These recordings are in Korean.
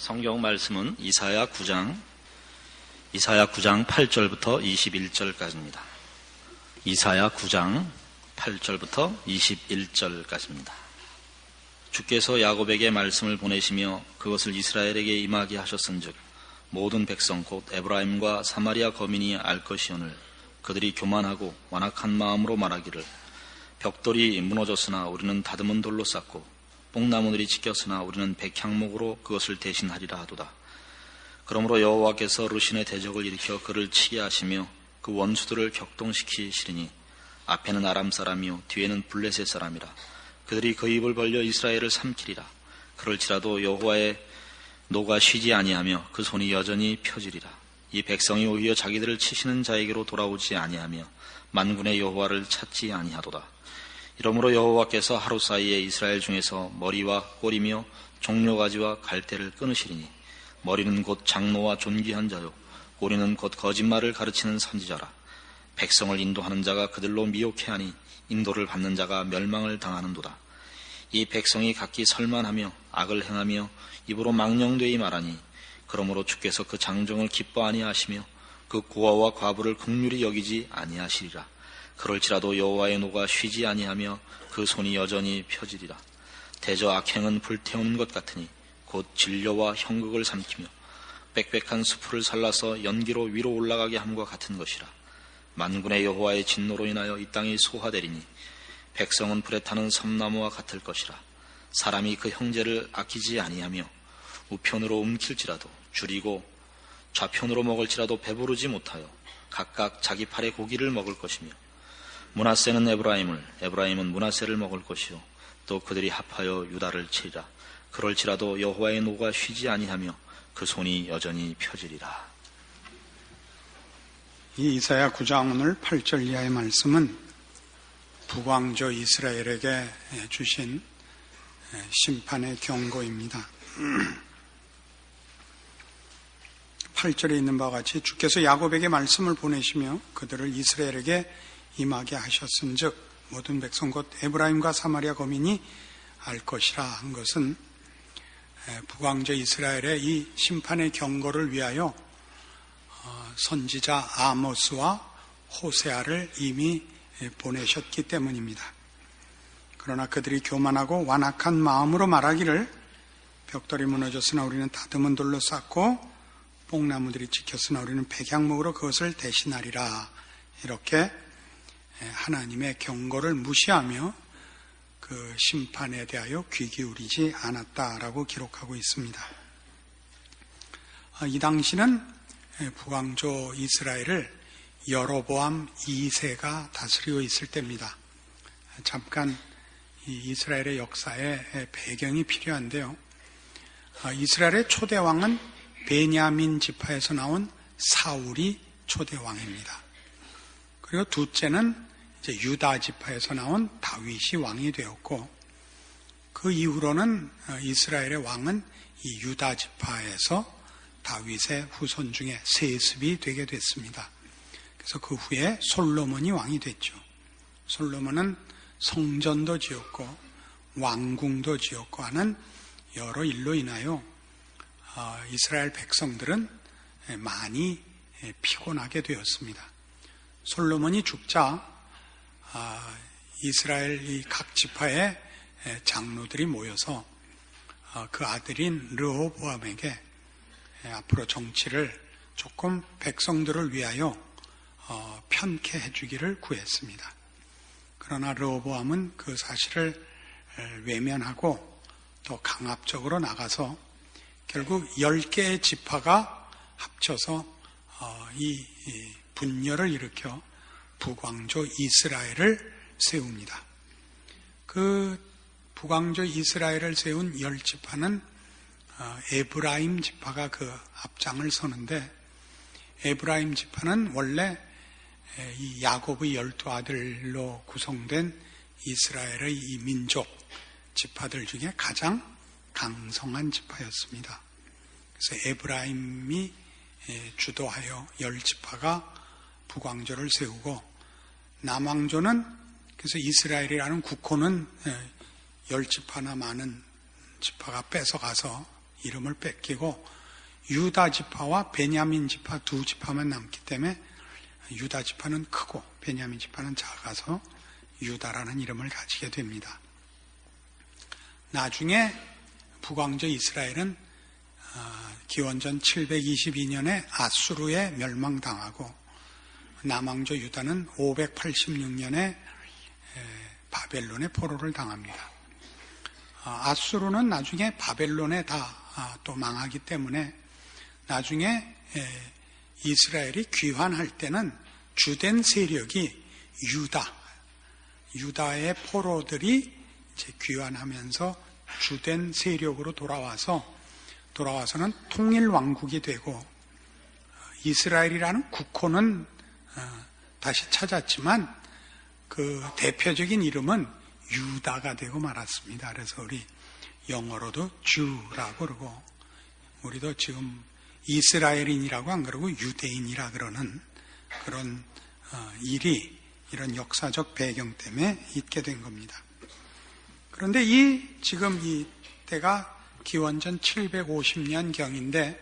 성경 말씀은 이사야 9장 8절부터 21절까지입니다. 이사야 9장 8절부터 21절까지입니다. 주께서 야곱에게 말씀을 보내시며 그것을 이스라엘에게 임하게 하셨은즉 모든 백성 곧 에브라임과 사마리아 거민이 알 것이오늘 그들이 교만하고 완악한 마음으로 말하기를 벽돌이 무너졌으나 우리는 다듬은 돌로 쌓고 뽕나무들이 지켰으나 우리는 백향목으로 그것을 대신하리라 하도다. 그러므로 여호와께서 르신의 대적을 일으켜 그를 치게 하시며 그 원수들을 격동시키시리니 앞에는 아람 사람이요 뒤에는 블레셋 사람이라. 그들이 그 입을 벌려 이스라엘을 삼키리라. 그럴지라도 여호와의 노가 쉬지 아니하며 그 손이 여전히 펴지리라. 이 백성이 오히려 자기들을 치시는 자에게로 돌아오지 아니하며 만군의 여호와를 찾지 아니하도다. 이러므로 여호와께서 하루 사이에 이스라엘 중에서 머리와 꼬리며 종려가지와 갈대를 끊으시리니 머리는 곧 장노와 존귀한 자요 꼬리는 곧 거짓말을 가르치는 선지자라. 백성을 인도하는 자가 그들로 미혹해하니 인도를 받는 자가 멸망을 당하는도다. 이 백성이 각기 설만하며 악을 행하며 입으로 망령되이 말하니 그러므로 주께서 그 장정을 기뻐 아니하시며 그 고아와 과부를 긍휼히 여기지 아니하시리라. 그럴지라도 여호와의 노가 쉬지 아니하며 그 손이 여전히 펴지리라. 대저 악행은 불태우는 것 같으니 곧 진료와 형극을 삼키며 빽빽한 수풀을 살라서 연기로 위로 올라가게 함과 같은 것이라. 만군의 여호와의 진노로 인하여 이 땅이 소화되리니 백성은 불에 타는 섬나무와 같을 것이라. 사람이 그 형제를 아끼지 아니하며 우편으로 움킬지라도 줄이고 좌편으로 먹을지라도 배부르지 못하여 각각 자기 팔의 고기를 먹을 것이며 므낫세는 에브라임은 므낫세를 먹을 것이요 또 그들이 합하여 유다를 치리라. 그럴지라도 여호와의 노가 쉬지 아니하며 그 손이 여전히 펴지리라. 이 이사야 9장 오늘 8절 이하의 말씀은 북왕조 이스라엘에게 주신 심판의 경고입니다. 8절에 있는 바와 같이 주께서 야곱에게 말씀을 보내시며 그들을 이스라엘에게 임하게 하셨은즉 모든 백성 곧 에브라임과 사마리아 거민이 알 것이라 한 것은 북왕조 이스라엘의 이 심판의 경고를 위하여 선지자 아모스와 호세아를 이미 보내셨기 때문입니다. 그러나 그들이 교만하고 완악한 마음으로 말하기를 벽돌이 무너졌으나 우리는 다듬은 돌로 쌓고 뽕나무들이 지켰으나 우리는 백향목으로 그것을 대신하리라. 이렇게 하나님의 경고를 무시하며 그 심판에 대하여 귀 기울이지 않았다라고 기록하고 있습니다. 이 당시는 북왕조 이스라엘을 여로보암 2세가 다스리고 있을 때입니다. 잠깐 이 이스라엘의 역사의 배경이 필요한데요. 이스라엘의 초대왕은 베냐민 지파에서 나온 사울이 초대왕입니다. 그리고 둘째는 이제 유다 지파에서 나온 다윗이 왕이 되었고 그 이후로는 이스라엘의 왕은 이 유다 지파에서 다윗의 후손 중에 세습이 되게 됐습니다. 그래서 그 후에 솔로몬이 왕이 됐죠. 솔로몬은 성전도 지었고 왕궁도 지었고 하는 여러 일로 인하여 이스라엘 백성들은 많이 피곤하게 되었습니다. 솔로몬이 죽자 이스라엘 각 지파의 장로들이 모여서 그 아들인 르호보암에게 앞으로 정치를 조금 백성들을 위하여 편케 해주기를 구했습니다. 그러나 르호보암은 그 사실을 외면하고 더 강압적으로 나가서 결국 10개의 지파가 합쳐서 이 분열을 일으켜 북왕조 이스라엘을 세웁니다. 그 북왕조 이스라엘을 세운 10지파는 에브라임 지파가 그 앞장을 서는데 에브라임 지파는 원래 이 야곱의 12아들로 구성된 이스라엘의 이 민족 지파들 중에 가장 강성한 지파였습니다. 그래서 에브라임이 주도하여 10지파가 북왕조를 세우고 남왕조는 그래서 이스라엘이라는 국호는 10지파나 많은 지파가 뺏어가서 이름을 뺏기고 유다 지파와 베냐민 지파 두 지파만 남기 때문에 유다 지파는 크고 베냐민 지파는 작아서 유다라는 이름을 가지게 됩니다. 나중에 북왕조 이스라엘은 기원전 722년에 아수르에 멸망당하고 남왕조 유다는 586년에 바벨론의 포로를 당합니다. 아수르는 나중에 바벨론에 다 또 망하기 때문에 나중에 이스라엘이 귀환할 때는 주된 세력이 유다의 포로들이 이제 귀환하면서 주된 세력으로 돌아와서는 통일 왕국이 되고 이스라엘이라는 국호는 다시 찾았지만 그 대표적인 이름은 유다가 되고 말았습니다. 그래서 우리 영어로도 주라고 그러고 우리도 지금 이스라엘인이라고 안 그러고 유대인이라 그러는 그런 일이 이런 역사적 배경 때문에 있게 된 겁니다. 그런데 지금 이 때가 기원전 750년 경인데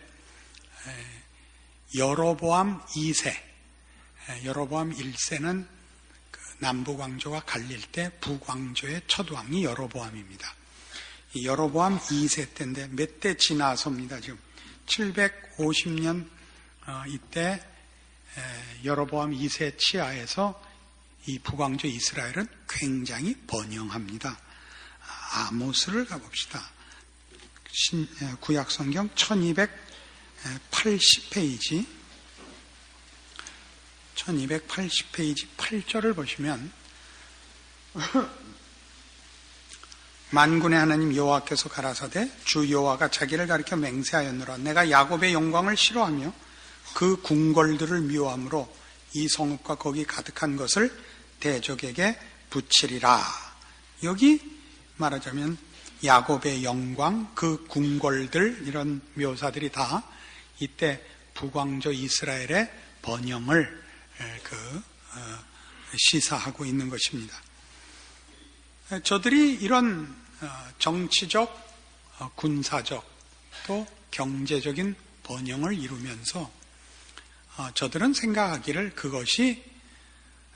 여로보암 2세, 여로보암 1세는 남북왕조가 갈릴 때 북왕조의 첫 왕이 여로보암입니다. 이 여로보암 2세 때인데 몇 대 지나서입니다. 지금 750년 이때 여로보암 2세 치하에서 이 북왕조 이스라엘은 굉장히 번영합니다. 아모스를 가봅시다. 구약성경 1280페이지 8절을 보시면 만군의 하나님 여호와께서 가라사대 주 여호와가 자기를 가리켜 맹세하였노라. 내가 야곱의 영광을 싫어하며 그 궁궐들을 미워함으로 이 성읍과 거기 가득한 것을 대적에게 붙이리라. 여기 말하자면 야곱의 영광, 그 궁궐들 이런 묘사들이 다 이때 북왕조 이스라엘의 번영을 시사하고 있는 것입니다. 저들이 이런 정치적, 군사적, 또 경제적인 번영을 이루면서 저들은 생각하기를 그것이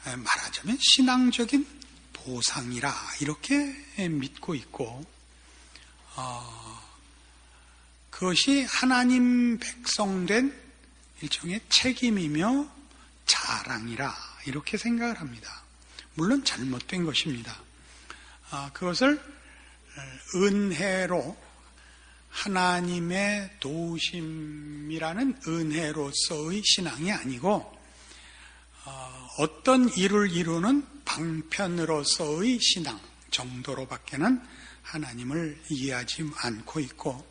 말하자면 신앙적인 보상이라 이렇게 믿고 있고 그것이 하나님 백성된 일종의 책임이며 자랑이라 이렇게 생각을 합니다. 물론 잘못된 것입니다. 그것을 은혜로 하나님의 도우심이라는 은혜로서의 신앙이 아니고 어떤 일을 이루는 방편으로서의 신앙 정도로밖에는 하나님을 이해하지 않고 있고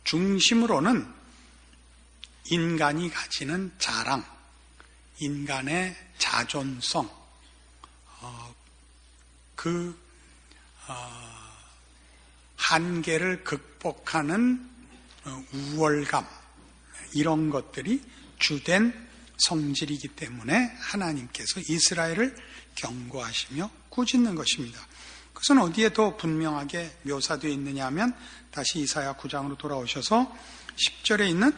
중심으로는 인간이 가지는 자랑, 인간의 자존성, 한계를 극복하는 우월감 이런 것들이 주된 성질이기 때문에 하나님께서 이스라엘을 경고하시며 꾸짖는 것입니다. 그것은 어디에 더 분명하게 묘사되어 있느냐 하면 다시 이사야 9장으로 돌아오셔서 10절에 있는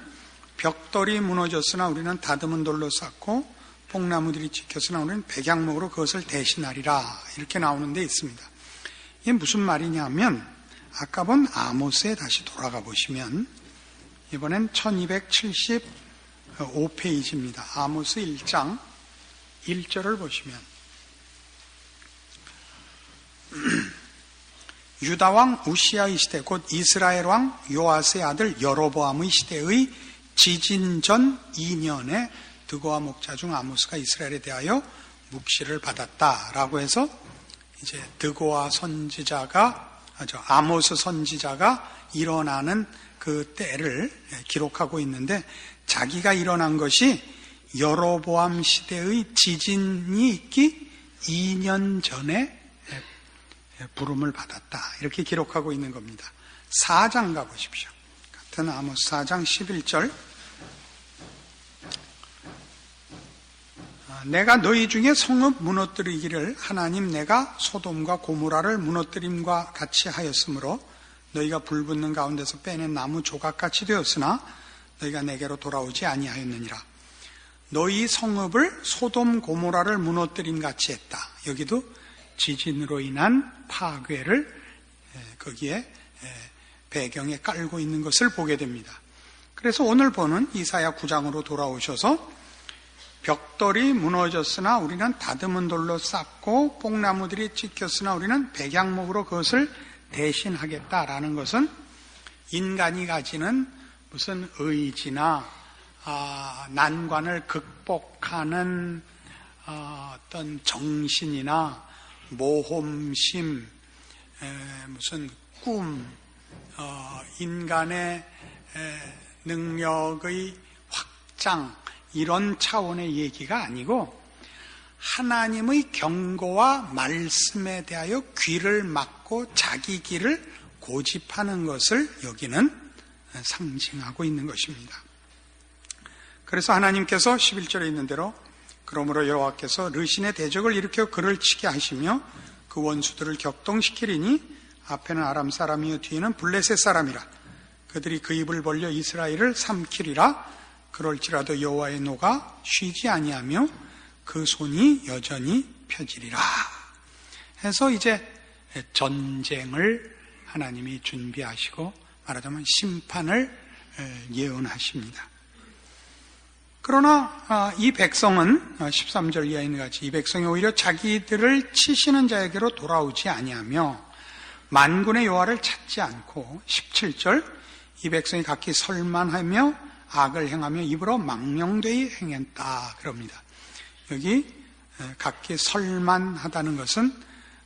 벽돌이 무너졌으나 우리는 다듬은 돌로 쌓고 뽕나무들이 지켰으나 우리는 백향목으로 그것을 대신하리라 이렇게 나오는 데 있습니다. 이게 무슨 말이냐 하면 아까 본 아모스에 다시 돌아가 보시면 이번엔 1275페이지입니다. 아모스 1장 1절을 보시면 유다 왕 우시아의 시대 곧 이스라엘 왕 요아스의 아들 여로보암의 시대의 지진 전 2년에 드고와 목자 중 아모스가 이스라엘에 대하여 묵시를 받았다라고 해서 이제 드고와 아모스 선지자가 일어나는 그 때를 기록하고 있는데 자기가 일어난 것이 여로보암 시대의 지진이 있기 2년 전에 부름을 받았다 이렇게 기록하고 있는 겁니다. 4장 가보십시오. 같은 아모스 4장 11절 내가 너희 중에 성읍 무너뜨리기를 하나님 내가 소돔과 고모라를 무너뜨림과 같이 하였으므로 너희가 불붙는 가운데서 빼낸 나무 조각같이 되었으나 너희가 내게로 돌아오지 아니하였느니라. 너희 성읍을 소돔 고모라를 무너뜨린 같이 했다. 여기도 지진으로 인한 파괴를 거기에 배경에 깔고 있는 것을 보게 됩니다. 그래서 오늘 보는 이사야 9장으로 돌아오셔서 벽돌이 무너졌으나 우리는 다듬은 돌로 쌓고 뽕나무들이 찢겼으나 우리는 백양목으로 그것을 대신하겠다라는 것은 인간이 가지는 무슨 의지나 난관을 극복하는 어떤 정신이나 모험심, 무슨 꿈, 인간의 능력의 확장, 이런 차원의 얘기가 아니고 하나님의 경고와 말씀에 대하여 귀를 막고 자기 길을 고집하는 것을 여기는 상징하고 있는 것입니다. 그래서 하나님께서 11절에 있는 대로 그러므로 여호와께서 르신의 대적을 일으켜 그를 치게 하시며 그 원수들을 격동시키리니 앞에는 아람 사람이요 뒤에는 블레셋 사람이라. 그들이 그 입을 벌려 이스라엘을 삼키리라. 그럴지라도 여호와의 노가 쉬지 아니하며 그 손이 여전히 펴지리라. 해서 이제 전쟁을 하나님이 준비하시고 말하자면 심판을 예언하십니다. 그러나 이 백성은 13절 이하에 있는 같이 이 백성이 오히려 자기들을 치시는 자에게로 돌아오지 아니하며 만군의 여호와를 찾지 않고 17절 이 백성이 각기 설만하며 악을 행하며 입으로 망령되이 행했다 그럽니다. 여기 각기 설만하다는 것은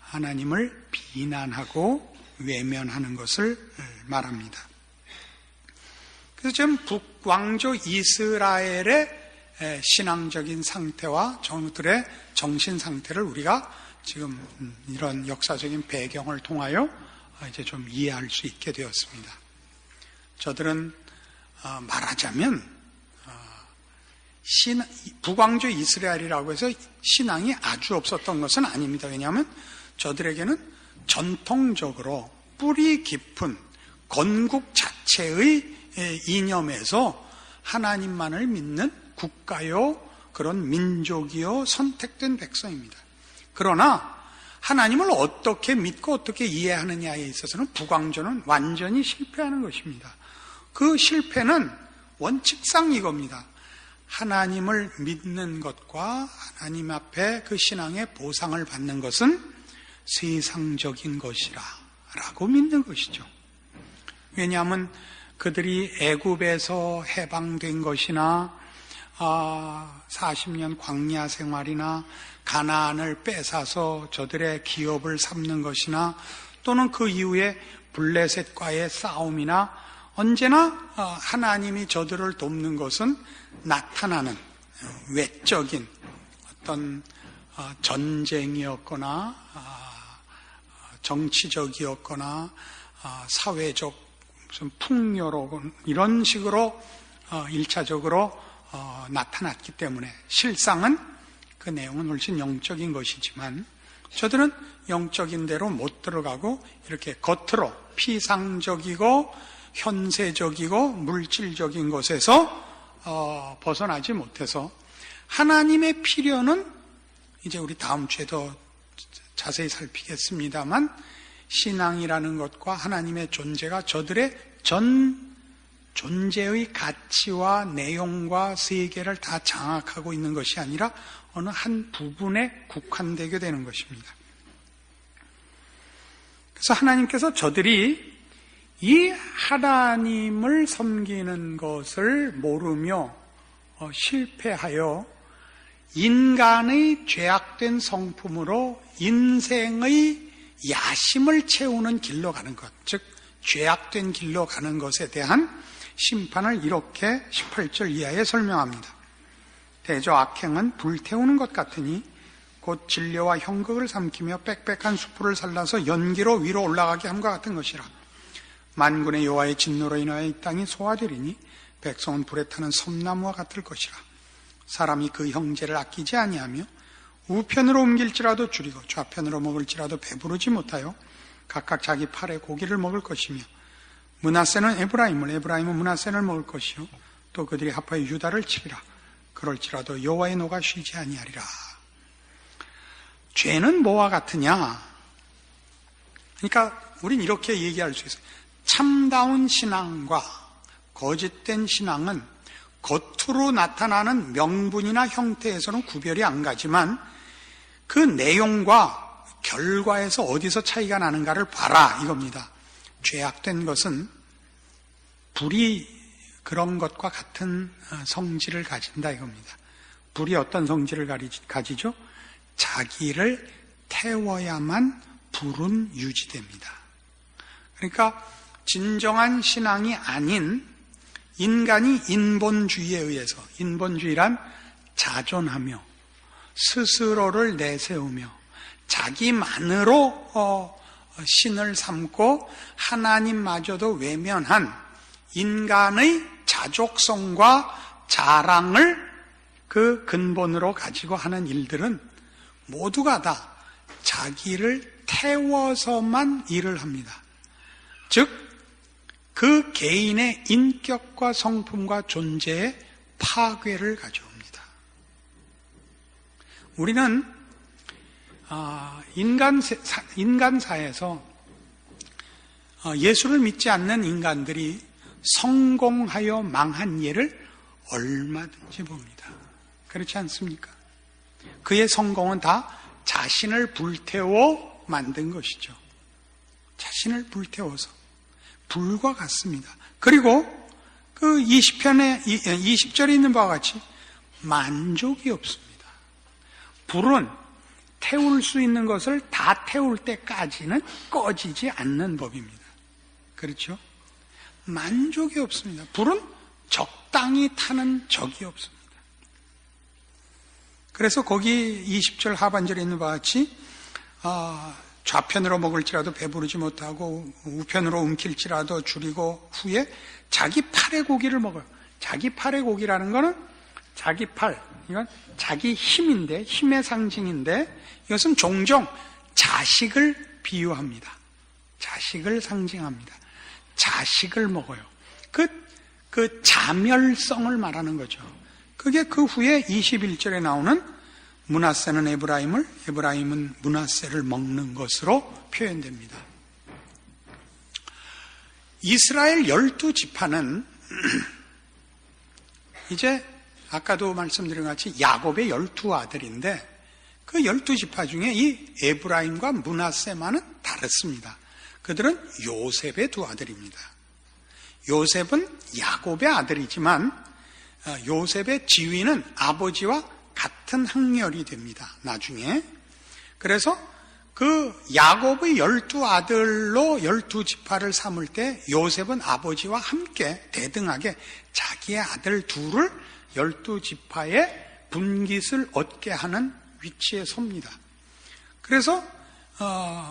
하나님을 비난하고 외면하는 것을 말합니다. 그래서 지금 북왕조 이스라엘의 신앙적인 상태와 저들의 정신 상태를 우리가 지금 이런 역사적인 배경을 통하여 이제 좀 이해할 수 있게 되었습니다. 저들은 말하자면 북왕조 이스라엘이라고 해서 신앙이 아주 없었던 것은 아닙니다. 왜냐하면 저들에게는 전통적으로 뿌리 깊은 건국 자체의 이념에서 하나님만을 믿는 국가요, 그런 민족이요, 선택된 백성입니다. 그러나 하나님을 어떻게 믿고 어떻게 이해하느냐에 있어서는 북왕조는 완전히 실패하는 것입니다. 그 실패는 원칙상 이겁니다. 하나님을 믿는 것과 하나님 앞에 그 신앙의 보상을 받는 것은 세상적인 것이라 라고 믿는 것이죠. 왜냐하면 그들이 애굽에서 해방된 것이나 40년 광야 생활이나 가나안을 뺏어서 저들의 기업을 삼는 것이나 또는 그 이후에 블레셋과의 싸움이나 언제나 하나님이 저들을 돕는 것은 나타나는 외적인 어떤 전쟁이었거나 정치적이었거나 사회적 무슨 풍요로 이런 식으로 1차적으로 나타났기 때문에 실상은 그 내용은 훨씬 영적인 것이지만 저들은 영적인 대로 못 들어가고 이렇게 겉으로 피상적이고 현세적이고 물질적인 것에서 벗어나지 못해서 하나님의 필요는 이제 우리 다음 주에도 자세히 살피겠습니다만 신앙이라는 것과 하나님의 존재가 저들의 전 존재의 가치와 내용과 세계를 다 장악하고 있는 것이 아니라 어느 한 부분에 국한되게 되는 것입니다. 그래서 하나님께서 저들이 이 하나님을 섬기는 것을 모르며 실패하여 인간의 죄악된 성품으로 인생의 야심을 채우는 길로 가는 것, 즉 죄악된 길로 가는 것에 대한 심판을 이렇게 18절 이하에 설명합니다. 대저 악행은 불태우는 것 같으니 곧 진려와 형극을 삼키며 빽빽한 수풀을 살라서 연기로 위로 올라가게 함과 같은 것이라. 만군의 여호와의 진노로 인하여 이 땅이 소화되리니 백성은 불에 타는 섬나무와 같을 것이라. 사람이 그 형제를 아끼지 아니하며 우편으로 옮길지라도 줄이고 좌편으로 먹을지라도 배부르지 못하여 각각 자기 팔에 고기를 먹을 것이며 므낫세는 에브라임을, 에브라임은 므낫세를 먹을 것이요 또 그들이 합하여 유다를 치리라. 그럴지라도 여호와의 노가 쉬지 아니하리라. 죄는 뭐와 같으냐? 그러니까 우린 이렇게 얘기할 수 있어요. 참다운 신앙과 거짓된 신앙은 겉으로 나타나는 명분이나 형태에서는 구별이 안 가지만 그 내용과 결과에서 어디서 차이가 나는가를 봐라 이겁니다. 죄악된 것은 불이 그런 것과 같은 성질을 가진다 이겁니다. 불이 어떤 성질을 가지죠? 자기를 태워야만 불은 유지됩니다. 그러니까 진정한 신앙이 아닌 인간이 인본주의에 의해서, 인본주의란 자존하며 스스로를 내세우며 자기만으로 신을 삼고 하나님마저도 외면한 인간의 자족성과 자랑을 그 근본으로 가지고 하는 일들은 모두가 다 자기를 태워서만 일을 합니다. 즉, 그 개인의 인격과 성품과 존재의 파괴를 가져옵니다. 우리는 인간사에서 예수를 믿지 않는 인간들이 성공하여 망한 예를 얼마든지 봅니다. 그렇지 않습니까? 그의 성공은 다 자신을 불태워 만든 것이죠. 자신을 불태워서 불과 같습니다. 그리고 그 20절에 있는 바와 같이 만족이 없습니다. 불은 태울 수 있는 것을 다 태울 때까지는 꺼지지 않는 법입니다. 그렇죠? 만족이 없습니다. 불은 적당히 타는 적이 없습니다. 그래서 거기 20절 하반절에 있는 바와 같이 좌편으로 먹을지라도 배부르지 못하고 우편으로 움킬지라도 줄이고 후에 자기 팔의 고기를 먹어요. 자기 팔의 고기라는 거는 자기 팔, 이건 자기 힘인데, 힘의 상징인데 이것은 종종 자식을 비유합니다. 자식을 상징합니다. 자식을 먹어요. 그 자멸성을 말하는 거죠. 그게 그 후에 21절에 나오는 므낫세는 에브라임을, 에브라임은 므낫세를 먹는 것으로 표현됩니다. 이스라엘 12지파는 이제 아까도 말씀드린 것 같이 야곱의 12아들인데 그 12지파 중에 이 에브라임과 므낫세만은 다릅니다. 그들은 요셉의 두 아들입니다. 요셉은 야곱의 아들이지만 요셉의 지위는 아버지와 같은 학렬이 됩니다. 나중에. 그래서 그 야곱의 12아들로 12지파를 삼을 때 요셉은 아버지와 함께 대등하게 자기의 아들 둘을 12지파의 분깃을 얻게 하는 위치에 섭니다. 그래서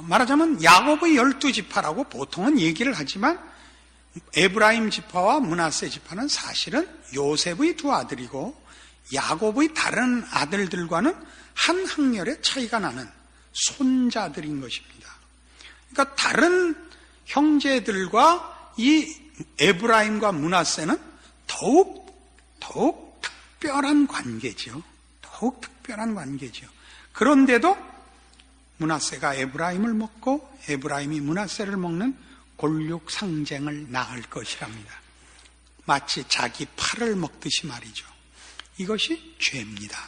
말하자면 야곱의 12지파라고 보통은 얘기를 하지만 에브라임 지파와 므낫세 지파는 사실은 요셉의 두 아들이고 야곱의 다른 아들들과는 한 학렬의 차이가 나는 손자들인 것입니다. 그러니까 다른 형제들과 이 에브라임과 므낫세는 더욱 특별한 관계죠. 더욱 특별한 관계죠. 그런데도 므낫세가 에브라임을 먹고 에브라임이 므낫세를 먹는 골육 상쟁을 낳을 것이랍니다. 마치 자기 팔을 먹듯이 말이죠. 이것이 죄입니다.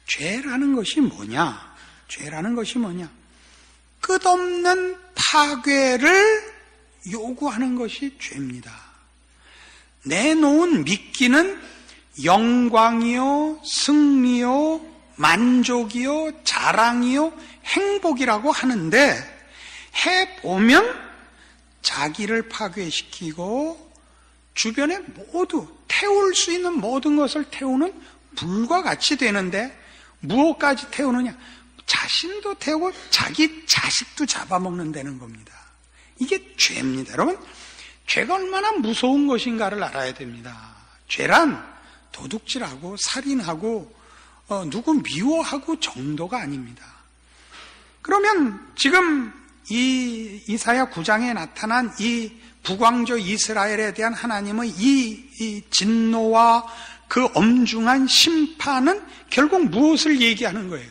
죄라는 것이 뭐냐? 죄라는 것이 뭐냐? 끝없는 파괴를 요구하는 것이 죄입니다. 내놓은 미끼는 영광이요, 승리요, 만족이요, 자랑이요, 행복이라고 하는데 해보면 자기를 파괴시키고 주변에 모두 태울 수 있는 모든 것을 태우는 불과 같이 되는데 무엇까지 태우느냐? 자신도 태우고 자기 자식도 잡아먹는다는 겁니다. 이게 죄입니다. 여러분, 죄가 얼마나 무서운 것인가를 알아야 됩니다. 죄란 도둑질하고 살인하고 누구 미워하고 정도가 아닙니다. 그러면 지금 이 이사야 9장에 나타난 이 북왕조 이스라엘에 대한 하나님의 이 진노와 그 엄중한 심판은 결국 무엇을 얘기하는 거예요?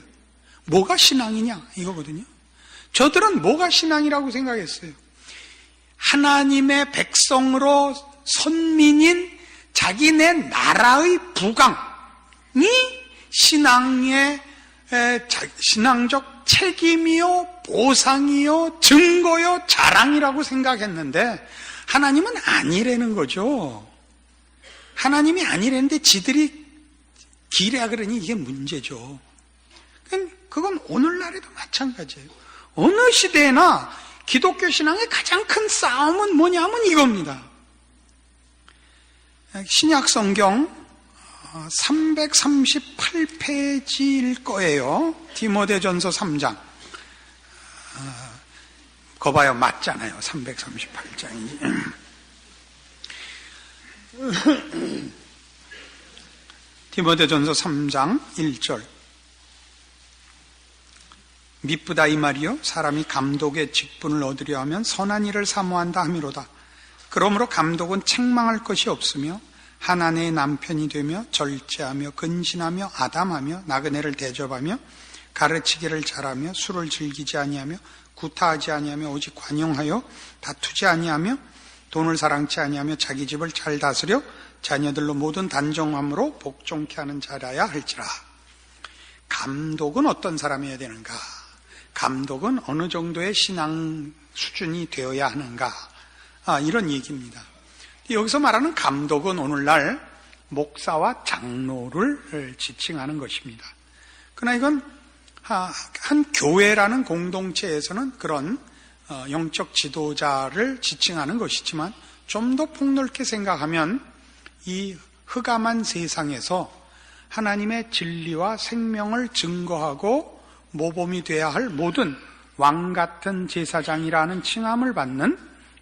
뭐가 신앙이냐? 이거거든요. 저들은 뭐가 신앙이라고 생각했어요? 하나님의 백성으로 선민인 자기네 나라의 부강이 신앙적 책임이요, 보상이요, 증거요, 자랑이라고 생각했는데 하나님은 아니라는 거죠. 하나님이 아니라는데 지들이 기래야 그러니 이게 문제죠. 그건 오늘날에도 마찬가지예요. 어느 시대나 기독교 신앙의 가장 큰 싸움은 뭐냐면 이겁니다. 신약 성경 338페이지일 거예요. 디모데전서 3장. 거 봐요. 맞잖아요. 338장이지. 디모데전서 3장 1절. 미쁘다 이 말이요, 사람이 감독의 직분을 얻으려 하면 선한 일을 사모한다 함이로다. 그러므로 감독은 책망할 것이 없으며 한 아내의 남편이 되며 절제하며 근신하며 아담하며 나그네를 대접하며 가르치기를 잘하며 술을 즐기지 아니하며 구타하지 아니하며 오직 관용하여 다투지 아니하며 돈을 사랑치 아니하며 자기 집을 잘 다스려 자녀들로 모든 단정함으로 복종케 하는 자라야 할지라. 감독은 어떤 사람이어야 되는가? 감독은 어느 정도의 신앙 수준이 되어야 하는가? 이런 얘기입니다. 여기서 말하는 감독은 오늘날 목사와 장로를 지칭하는 것입니다. 그러나 이건 한 교회라는 공동체에서는 그런 영적 지도자를 지칭하는 것이지만 좀 더 폭넓게 생각하면 이 흑암한 세상에서 하나님의 진리와 생명을 증거하고 모범이 돼야 할 모든 왕같은 제사장이라는 칭함을 받는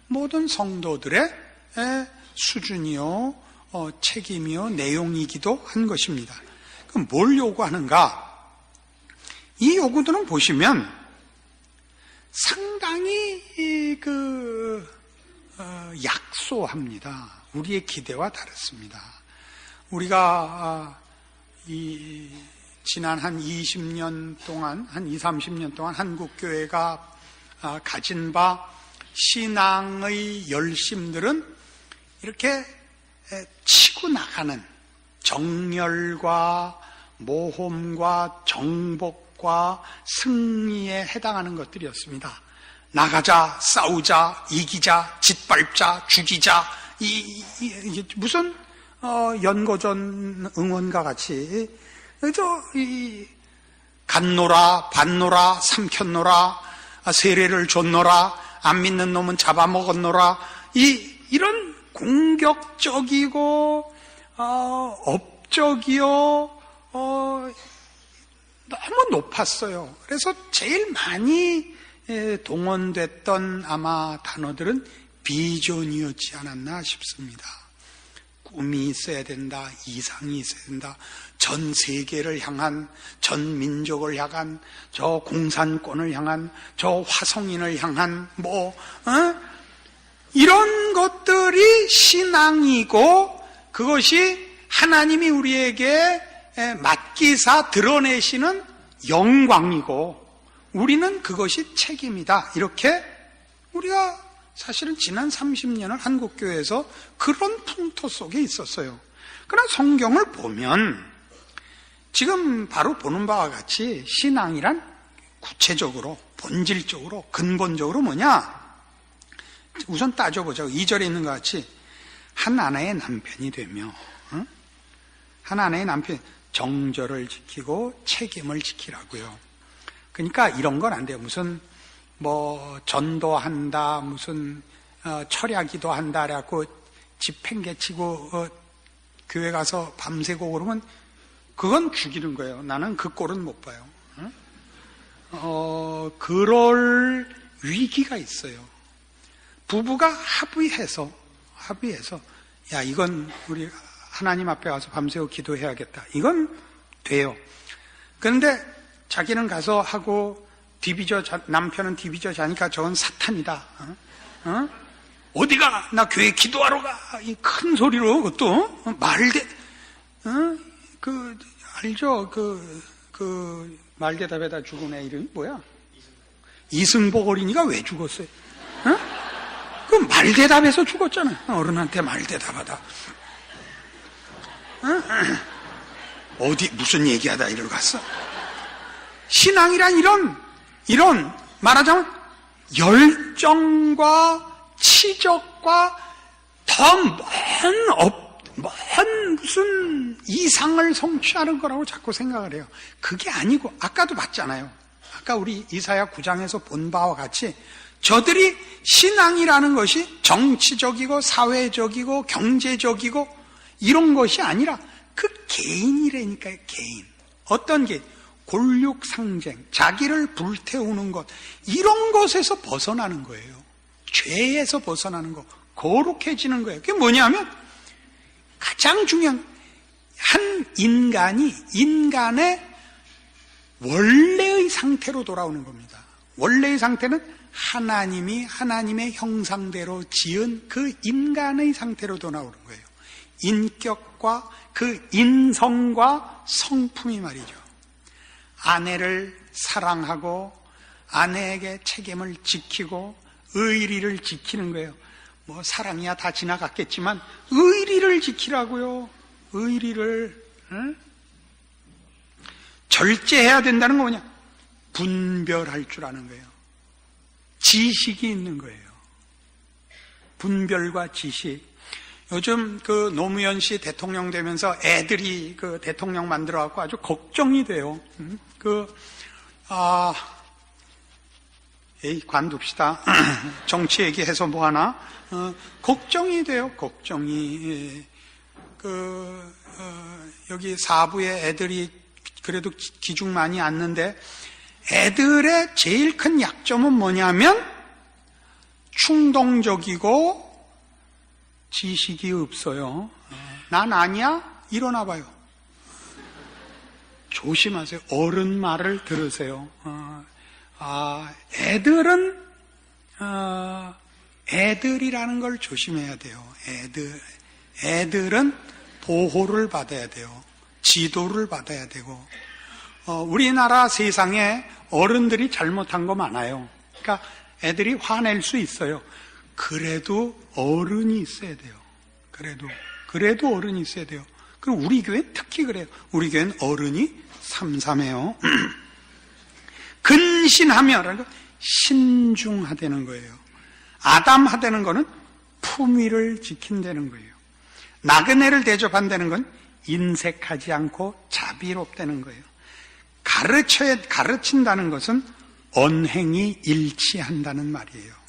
모든 성도들의 수준이요, 책임이요, 내용이기도 한 것입니다. 그럼 뭘 요구하는가? 이 요구들은 보시면 상당히 약소합니다. 우리의 기대와 다릅니다. 우리가 지난 한 20년 동안, 한 20, 30년 동안 한국교회가 가진 바 신앙의 열심들은 이렇게 치고 나가는 정열과 모험과 정복과 승리에 해당하는 것들이었습니다. 나가자, 싸우자, 이기자, 짓밟자, 죽이자, 무슨 연고전 응원과 같이 갔노라, 봤노라, 삼켰노라, 세례를 줬노라, 안 믿는 놈은 잡아먹었노라, 이런 공격적이고 업적이요 너무 높았어요. 그래서 제일 많이 동원됐던 아마 단어들은 비전이었지 않았나 싶습니다. 꿈이 있어야 된다, 이상이 있어야 된다, 전 세계를 향한, 전 민족을 향한, 저 공산권을 향한, 저 화성인을 향한 이런 것들이 신앙이고, 그것이 하나님이 우리에게 맡기사 드러내시는 영광이고, 우리는 그것이 책임이다. 이렇게 우리가 사실은 지난 30년을 한국교회에서 그런 풍토 속에 있었어요. 그러나 성경을 보면 지금 바로 보는 바와 같이 신앙이란 구체적으로, 본질적으로, 근본적으로 뭐냐? 우선 따져보자고. 2절에 있는 것 같이 한 아내의 남편이 되며, 한 아내의 남편, 정절을 지키고 책임을 지키라고요. 그러니까 이런 건 안 돼요. 무슨 전도한다, 무슨 철야기도 한다 그래갖고 집행개치고 교회 가서 밤새고 그러면 그건 죽이는 거예요. 나는 그 꼴은 못 봐요. 그럴 위기가 있어요. 부부가 합의해서 야, 이건 우리 하나님 앞에 와서 밤새고 기도해야겠다. 이건 돼요. 그런데 자기는 가서 하고 남편은 디비저 자니까 저건 사탄이다. 어디가? 나 교회 기도하러 가. 이 큰 소리로 그것도 말대, 알죠? 말대답에다 죽은 애 이름이 뭐야? 이승복 어린이가 왜 죽었어요? 그 말대답에서 죽었잖아. 어른한테 말대답하다. 어디 무슨 얘기하다 이리로 갔어? 신앙이란 이런 말하자면 열정과 치적과 더 먼 무슨 이상을 성취하는 거라고 자꾸 생각을 해요. 그게 아니고 아까도 봤잖아요. 아까 우리 이사야 9장에서 본 바와 같이 저들이 신앙이라는 것이 정치적이고 사회적이고 경제적이고 이런 것이 아니라 그 개인이라니까요. 개인. 어떤 개인? 골육상쟁, 자기를 불태우는 것, 이런 것에서 벗어나는 거예요. 죄에서 벗어나는 거, 거룩해지는 거예요. 그게 뭐냐면 가장 중요한 한 인간의 원래의 상태로 돌아오는 겁니다. 원래의 상태는 하나님이 하나님의 형상대로 지은 그 인간의 상태로 돌아오는 거예요. 인격과 그 인성과 성품이 말이죠. 아내를 사랑하고 아내에게 책임을 지키고 의리를 지키는 거예요. 뭐 사랑이야 다 지나갔겠지만 의리를 지키라고요. 의리를. 절제해야 된다는 거 뭐냐? 분별할 줄 아는 거예요. 지식이 있는 거예요. 분별과 지식. 요즘 그 노무현 씨 대통령 되면서 애들이 그 대통령 만들어갖고 아주 걱정이 돼요. 관둡시다. 정치 얘기해서 뭐하나? 걱정이 돼요. 걱정이. 여기 사부에 애들이 그래도 기중 많이 앉는데 애들의 제일 큰 약점은 뭐냐면 충동적이고 지식이 없어요. 난 아니야? 일어나 봐요. 조심하세요. 어른 말을 들으세요. 애들이라는 걸 조심해야 돼요. 애들은 보호를 받아야 돼요. 지도를 받아야 되고. 우리나라 세상에 어른들이 잘못한 거 많아요. 그러니까 애들이 화낼 수 있어요. 그래도 어른이 있어야 돼요. 그래도 어른이 있어야 돼요. 그리고 우리 교회 특히 그래요. 우리 교회는 어른이 삼삼해요. 근신하며라는 거 신중하다는 거예요. 아담하다는 거는 품위를 지킨다는 거예요. 나그네를 대접한다는 건 인색하지 않고 자비롭다는 거예요. 가르친다는 것은 언행이 일치한다는 말이에요.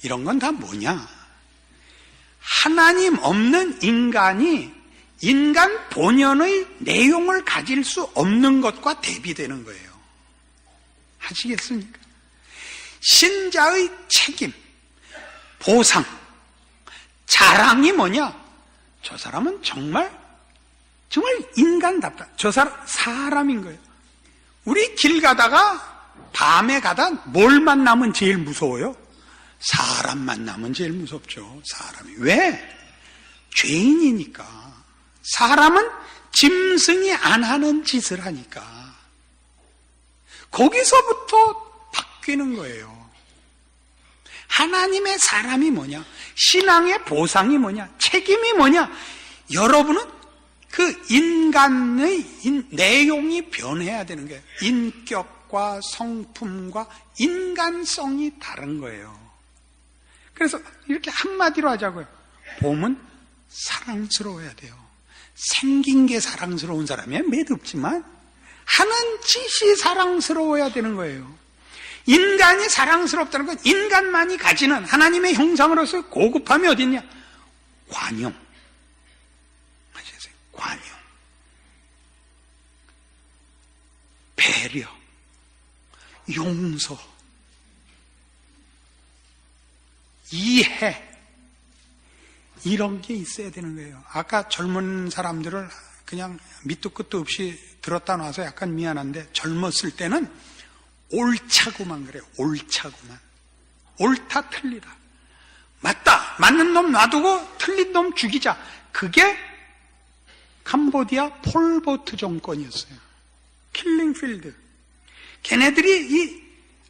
이런 건 다 뭐냐? 하나님 없는 인간이 인간 본연의 내용을 가질 수 없는 것과 대비되는 거예요. 하시겠습니까? 신자의 책임, 보상, 자랑이 뭐냐? 저 사람은 정말 인간답다. 저 사람인 거예요. 우리 길 가다가 밤에 가다 뭘 만나면 제일 무서워요? 사람 만나면 제일 무섭죠. 사람이. 왜? 죄인이니까. 사람은 짐승이 안 하는 짓을 하니까. 거기서부터 바뀌는 거예요. 하나님의 사람이 뭐냐? 신앙의 보상이 뭐냐? 책임이 뭐냐? 여러분은 그 인간의 내용이 변해야 되는 거예요. 인격과 성품과 인간성이 다른 거예요. 그래서 이렇게 한마디로 하자고요. 봄은 사랑스러워야 돼요. 생긴 게 사랑스러운 사람이야 매듭지만 하는 짓이 사랑스러워야 되는 거예요. 인간이 사랑스럽다는 건 인간만이 가지는 하나님의 형상으로서 고급함이 어딨냐? 관용. 아시겠어요? 관용. 배려. 용서. 이해. 이런 게 있어야 되는 거예요. 아까 젊은 사람들을 그냥 밑도 끝도 없이 들었다 놔서 약간 미안한데 젊었을 때는 옳자고만 그래요. 옳자고만. 옳다 틀리다. 맞다. 맞는 놈 놔두고 틀린 놈 죽이자. 그게 캄보디아 폴보트 정권이었어요. 킬링필드. 걔네들이 이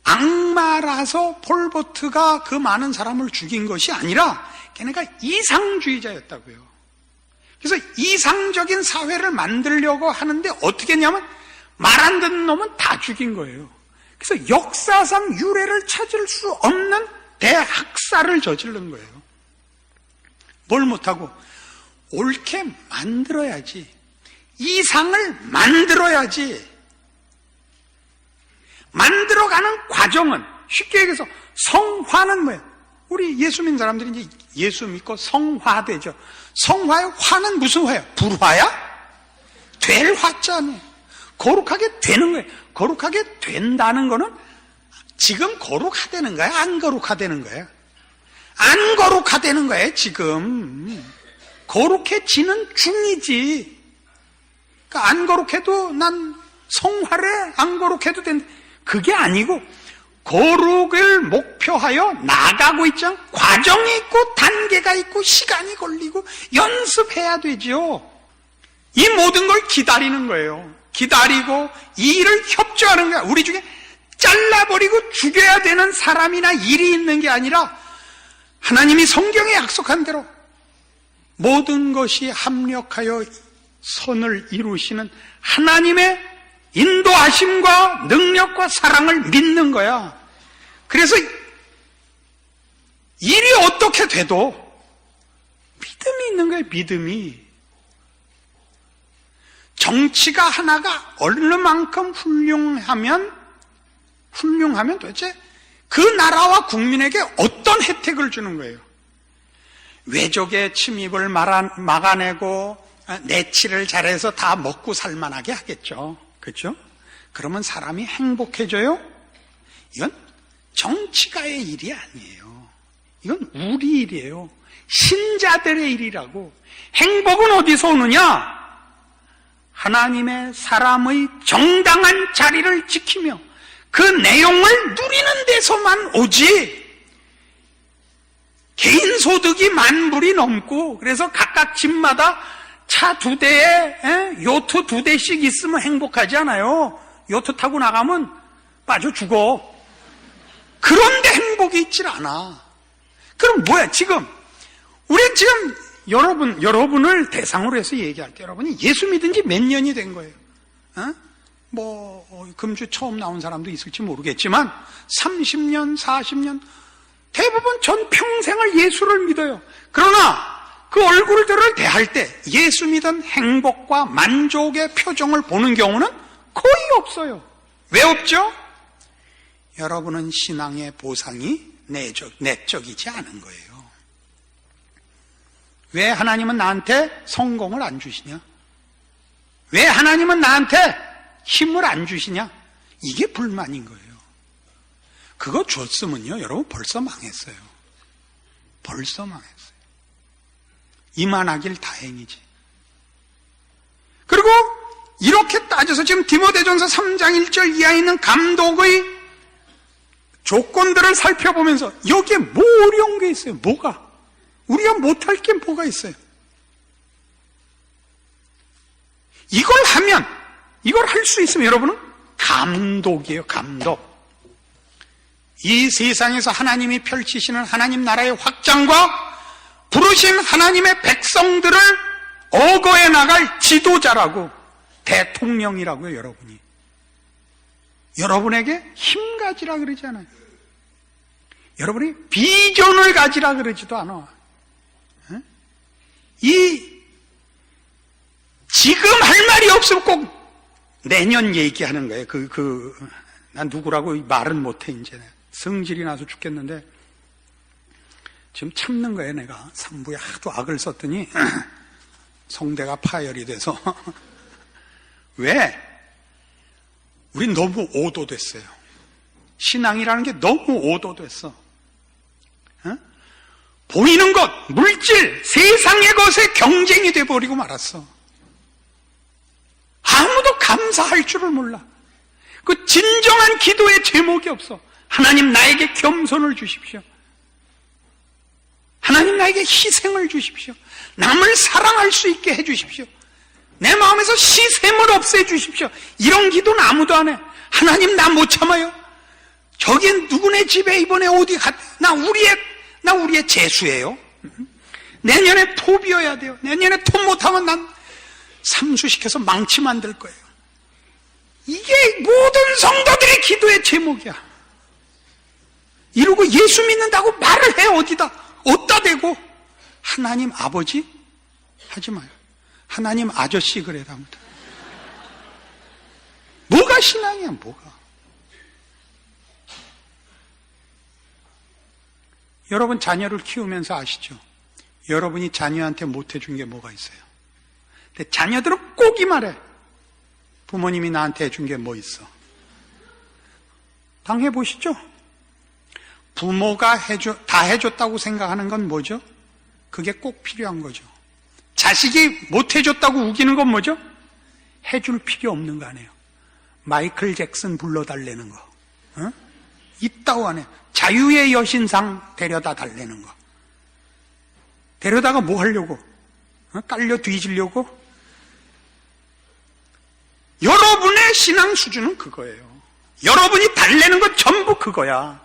악마라서 폴보트가 그 많은 사람을 죽인 것이 아니라 걔네가 이상주의자였다고요. 그래서 이상적인 사회를 만들려고 하는데 어떻게 했냐면 말 안 듣는 놈은 다 죽인 거예요. 그래서 역사상 유례를 찾을 수 없는 대학살을 저지른 거예요. 뭘 못하고 옳게 만들어야지. 이상을 만들어야지. 만들어가는 과정은 쉽게 얘기해서 성화는 뭐예요? 우리 예수 믿는 사람들이 이제 예수 믿고 성화되죠. 성화의 화는 무슨 화예요? 불화야? 될 화자네. 거룩하게 되는 거예요. 거룩하게 된다는 거는 지금 거룩하다는 거야? 안 거룩하다는 거야? 안 거룩하다는 거예요, 지금. 거룩해지는 중이지. 그러니까 안 거룩해도 난 성화래, 안 거룩해도 된다. 그게 아니고 거룩을 목표하여 나가고 있죠. 과정이 있고 단계가 있고 시간이 걸리고 연습해야 되죠. 이 모든 걸 기다리는 거예요. 기다리고 이 일을 협조하는 거야. 우리 중에 잘라버리고 죽여야 되는 사람이나 일이 있는 게 아니라 하나님이 성경에 약속한 대로 모든 것이 합력하여 선을 이루시는 하나님의 인도하심과 능력과 사랑을 믿는 거야. 그래서 일이 어떻게 돼도 믿음이 있는 거야, 믿음이. 정치가 하나가 어느 만큼 훌륭하면 도대체 그 나라와 국민에게 어떤 혜택을 주는 거예요. 외적의 침입을 막아내고 내치를 잘해서 다 먹고 살만하게 하겠죠. 그렇죠? 그러면 사람이 행복해져요? 이건 정치가의 일이 아니에요. 이건 우리 일이에요. 신자들의 일이라고. 행복은 어디서 오느냐? 하나님의 사람의 정당한 자리를 지키며 그 내용을 누리는 데서만 오지. 개인 소득이 10,000불이 넘고 그래서 각각 집마다 차 2대에 요트 2대씩 있으면 행복하지 않아요. 요트 타고 나가면 빠져 죽어. 그런데 행복이 있질 않아. 그럼 뭐야? 우리 지금 여러분을 대상으로 해서 얘기할게요. 여러분이 예수 믿은 지 몇 년이 된 거예요? 금주 처음 나온 사람도 있을지 모르겠지만 30년, 40년 대부분 전 평생을 예수를 믿어요. 그러나 그 얼굴들을 대할 때 예수 믿은 행복과 만족의 표정을 보는 경우는 거의 없어요. 왜 없죠? 여러분은 신앙의 보상이 내적이지 않은 거예요. 왜 하나님은 나한테 성공을 안 주시냐? 왜 하나님은 나한테 힘을 안 주시냐? 이게 불만인 거예요. 그거 줬으면요, 여러분 벌써 망했어요. 벌써 망했어요. 이만하길 다행이지. 그리고 이렇게 따져서 지금 디모데전서 3장 1절 이하에 있는 감독의 조건들을 살펴보면서 여기에 뭐 어려운 게 있어요? 뭐가? 우리가 못할 게 뭐가 있어요? 이걸 하면, 이걸 할 수 있으면 여러분은 감독이에요, 감독. 이 세상에서 하나님이 펼치시는 하나님 나라의 확장과 부르신 하나님의 백성들을 어거해 나갈 지도자라고, 대통령이라고요, 여러분이. 여러분에게 힘 가지라 그러지 않아요. 여러분이 비전을 가지라 그러지도 않아. 지금 할 말이 없으면 꼭 내년 얘기하는 거예요. 난 누구라고 말은 못해, 이제. 성질이 나서 죽겠는데, 지금 참는 거예요, 내가. 3부에 하도 악을 썼더니, 성대가 파열이 돼서. 왜? 우린 너무 오도됐어요. 신앙이라는 게 너무 오도됐어. 보이는 것, 물질, 세상의 것에 경쟁이 돼버리고 말았어. 아무도 감사할 줄을 몰라. 그 진정한 기도의 제목이 없어. 하나님 나에게 겸손을 주십시오. 하나님 나에게 희생을 주십시오. 남을 사랑할 수 있게 해주십시오. 내 마음에서 시샘을 없애 주십시오. 이런 기도는 아무도 안 해. 하나님 나 못 참아요. 저기 누구네 집에 이번에 어디 갔, 나 우리의 재수예요. 내년에 토비어야 돼요. 내년에 토 못하면 난 삼수시켜서 망치 만들 거예요. 이게 모든 성도들의 기도의 제목이야. 이러고 예수 믿는다고 말을 해. 어디다 대고. 하나님 아버지 하지 마요. 하나님 아저씨 그래 다음부터. 뭐가 신앙이야, 뭐가. 여러분 자녀를 키우면서 아시죠? 여러분이 자녀한테 못해준 게 뭐가 있어요? 근데 자녀들은 꼭 이 말해. 부모님이 나한테 해준 게 뭐 있어? 당해보시죠? 부모가 다 해줬다고 생각하는 건 뭐죠? 그게 꼭 필요한 거죠. 자식이 못해줬다고 우기는 건 뭐죠? 해줄 필요 없는 거 아니에요. 마이클 잭슨 불러달라는 거. 어? 있다고 하네. 자유의 여신상 데려다 달라는 거. 데려다가 뭐 하려고? 깔려 뒤지려고? 여러분의 신앙 수준은 그거예요. 여러분이 달래는 건 전부 그거야.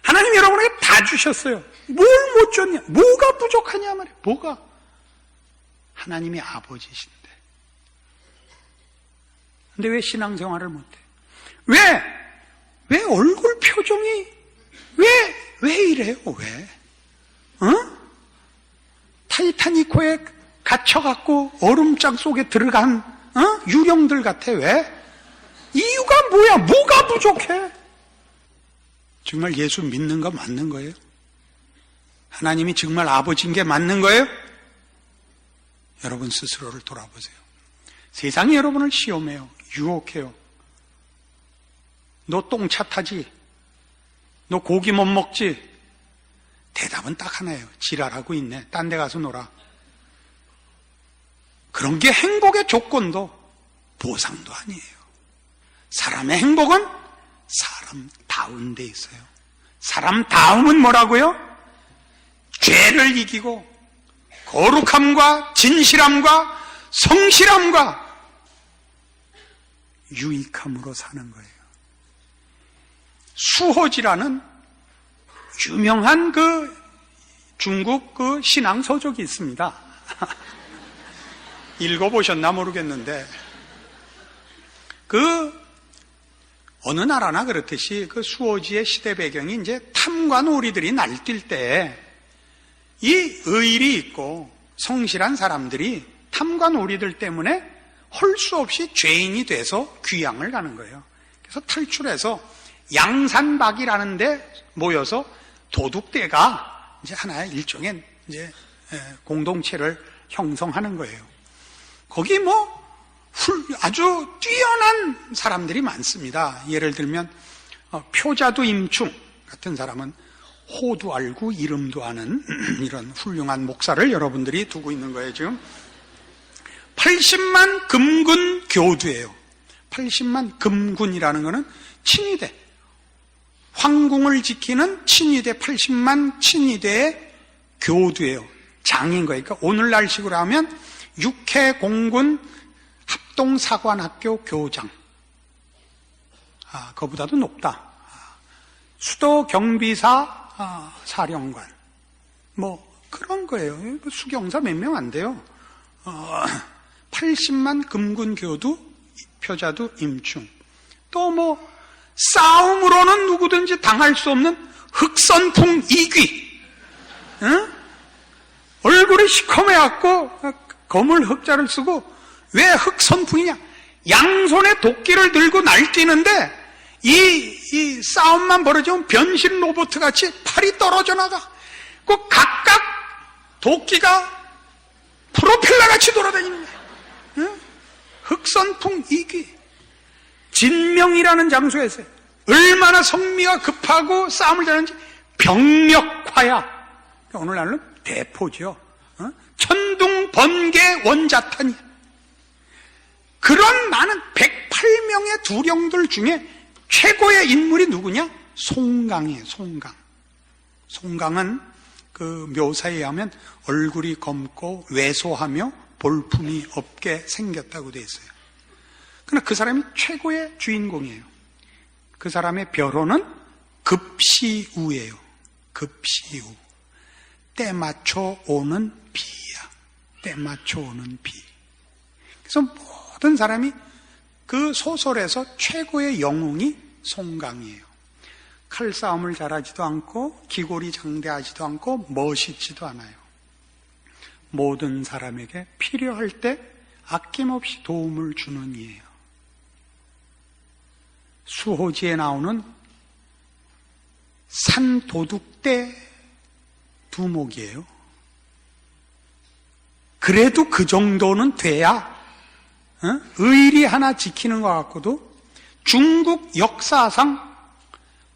하나님 여러분에게 다 주셨어요. 뭘 못 줬냐? 뭐가 부족하냐 말이야. 뭐가? 하나님이 아버지신데. 근데 왜 신앙생활을 못해? 왜 얼굴 표정이 왜 이래요? 왜? 타이타닉호에 갇혀갖고 얼음장 속에 들어간 유령들 같아. 왜? 이유가 뭐야? 뭐가 부족해? 정말 예수 믿는 거 맞는 거예요? 하나님이 정말 아버지인 게 맞는 거예요? 여러분 스스로를 돌아보세요. 세상이 여러분을 시험해요. 유혹해요. 너 똥차 타지? 너 고기 못 먹지? 대답은 딱 하나예요. 지랄하고 있네. 딴 데 가서 놀아. 그런 게 행복의 조건도 보상도 아니에요. 사람의 행복은 사람다운 데 있어요. 사람다움은 뭐라고요? 죄를 이기고 거룩함과 진실함과 성실함과 유익함으로 사는 거예요. 수호지라는 유명한 중국 신앙 서적이 있습니다. 읽어보셨나 모르겠는데, 어느 나라나 그렇듯이 수호지의 시대 배경이 이제 탐과 놀이들이 날뛸 때, 이 의리 있고 성실한 사람들이 탐과 놀이들 때문에 할 수 없이 죄인이 돼서 귀양을 가는 거예요. 그래서 탈출해서 양산박이라는 데 모여서 도둑대가 이제 하나의 일종의 이제 공동체를 형성하는 거예요. 거기 아주 뛰어난 사람들이 많습니다. 예를 들면 표자도 임충 같은 사람은 호도 알고 이름도 아는 이런 훌륭한 목사를 여러분들이 두고 있는 거예요. 지금 80만 금군 교두예요. 80만 금군이라는 것은 친위대, 황궁을 지키는 친위대, 80만 친위대의 교두예요. 장인 거예요. 그러니까 오늘날식으로 하면 육해공군 합동사관학교 교장. 그거보다도 높다. 수도 경비사 사령관. 그런 거예요. 수경사 몇 명 안 돼요. 80만 금군 교두, 표자도 임충. 또 싸움으로는 누구든지 당할 수 없는 흑선풍 이귀. 응? 얼굴이 시커매갖고 검을 흑자를 쓰고, 왜 흑선풍이냐? 양손에 도끼를 들고 날뛰는데 이 싸움만 벌어지면 변신 로봇 같이 팔이 떨어져 나가. 각각 도끼가 프로펠러 같이 돌아다니는 거예요. 응? 흑선풍 이귀. 진명이라는 장소에서 얼마나 성미가 급하고 싸움을 잘하는지 병력화야. 오늘날은 대포죠. 천둥 번개 원자탄이야. 그런 많은 8명의 두령들 중에 최고의 인물이 누구냐? 송강이에요. 송강은 그 묘사에 의하면 얼굴이 검고 왜소하며 볼품이 없게 생겼다고 되어 있어요. 그러나 그 사람이 최고의 주인공이에요. 그 사람의 벼로는 급시우예요. 급시우. 때 맞춰 오는 비야. 때 맞춰 오는 비. 그래서 모든 사람이 그 소설에서 최고의 영웅이 송강이에요. 칼싸움을 잘하지도 않고 기골이 장대하지도 않고 멋있지도 않아요. 모든 사람에게 필요할 때 아낌없이 도움을 주는 이예요. 수호지에 나오는 산도둑대 두목이에요. 그래도 그 정도는 돼야 의리 하나 지키는 것 같고도 중국 역사상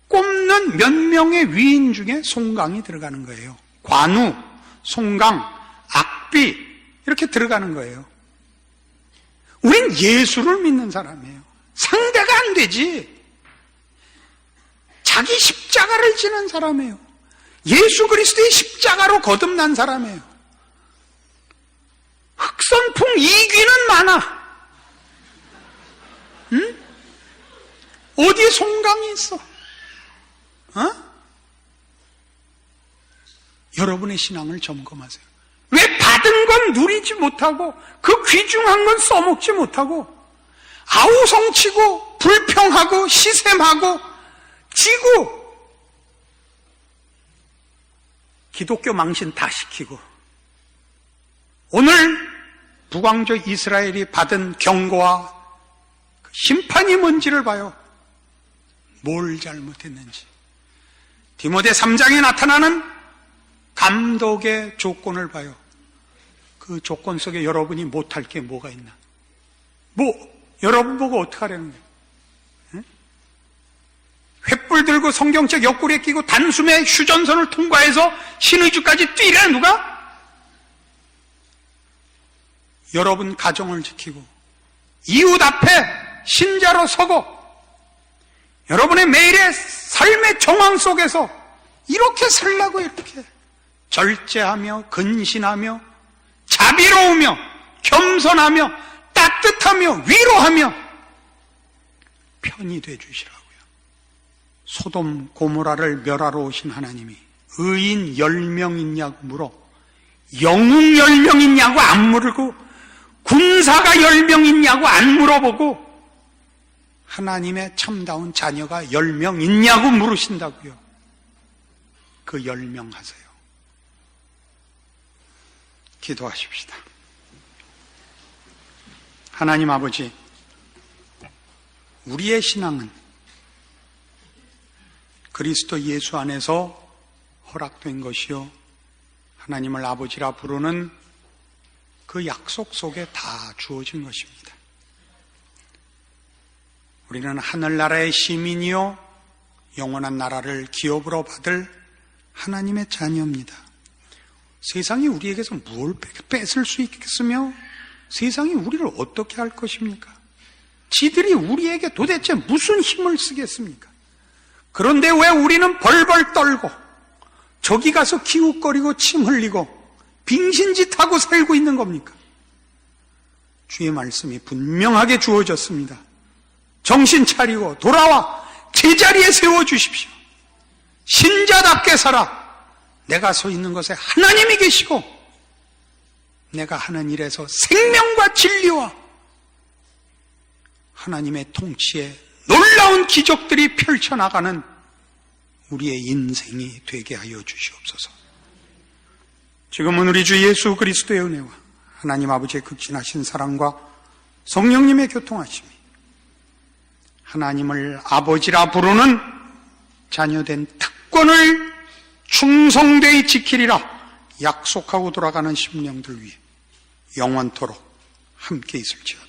꼽는 몇 명의 위인 중에 송강이 들어가는 거예요. 관우, 송강, 악비 이렇게 들어가는 거예요. 우린 예수를 믿는 사람이에요. 상대가 안 되지. 자기 십자가를 지는 사람이에요. 예수 그리스도의 십자가로 거듭난 사람이에요. 흑선풍 이귀는 많아. 응? 어디에 송강이 있어? 여러분의 신앙을 점검하세요. 왜 받은 건 누리지 못하고 그 귀중한 건 써먹지 못하고 아우성치고 불평하고 시샘하고 지고 기독교 망신 다 시키고 오늘 북왕조 이스라엘이 받은 경고와 심판이 뭔지를 봐요. 뭘 잘못했는지. 디모데 3장에 나타나는 감독의 조건을 봐요. 그 조건 속에 여러분이 못할 게 뭐가 있나? 여러분 보고 어떡하라는 거예요? 응? 횃불 들고 성경책 옆구리에 끼고 단숨에 휴전선을 통과해서 신의주까지 뛰라 누가? 여러분 가정을 지키고 이웃 앞에 신자로 서고 여러분의 매일의 삶의 정황 속에서 이렇게 살라고 이렇게 절제하며 근신하며 자비로우며 겸손하며 따뜻하며 위로하며 편히 되주시라고요. 소돔 고모라를 멸하러 오신 하나님이 의인 10명 있냐고 물어 영웅 10명 있냐고 안 물고 군사가 10명 있냐고 안 물어보고 하나님의 참다운 자녀가 10명 있냐고 물으신다고요. 그 10명 하세요. 기도하십시다. 하나님 아버지, 우리의 신앙은 그리스도 예수 안에서 허락된 것이요 하나님을 아버지라 부르는 그 약속 속에 다 주어진 것입니다. 우리는 하늘나라의 시민이요 영원한 나라를 기업으로 받을 하나님의 자녀입니다. 세상이 우리에게서 뭘 뺏을 수 있겠으며 세상이 우리를 어떻게 할 것입니까? 지들이 우리에게 도대체 무슨 힘을 쓰겠습니까? 그런데 왜 우리는 벌벌 떨고 저기 가서 기웃거리고 침 흘리고 빙신짓하고 살고 있는 겁니까? 주의 말씀이 분명하게 주어졌습니다. 정신 차리고 돌아와 제자리에 세워주십시오. 신자답게 살아. 내가 서 있는 곳에 하나님이 계시고 내가 하는 일에서 생명과 진리와 하나님의 통치에 놀라운 기적들이 펼쳐나가는 우리의 인생이 되게 하여 주시옵소서. 지금은 우리 주 예수 그리스도의 은혜와 하나님 아버지의 극진하신 사랑과 성령님의 교통하심이 하나님을 아버지라 부르는 자녀된 특권을 충성되이 지키리라 약속하고 돌아가는 심령들 위해 영원토록 함께 있을지어다.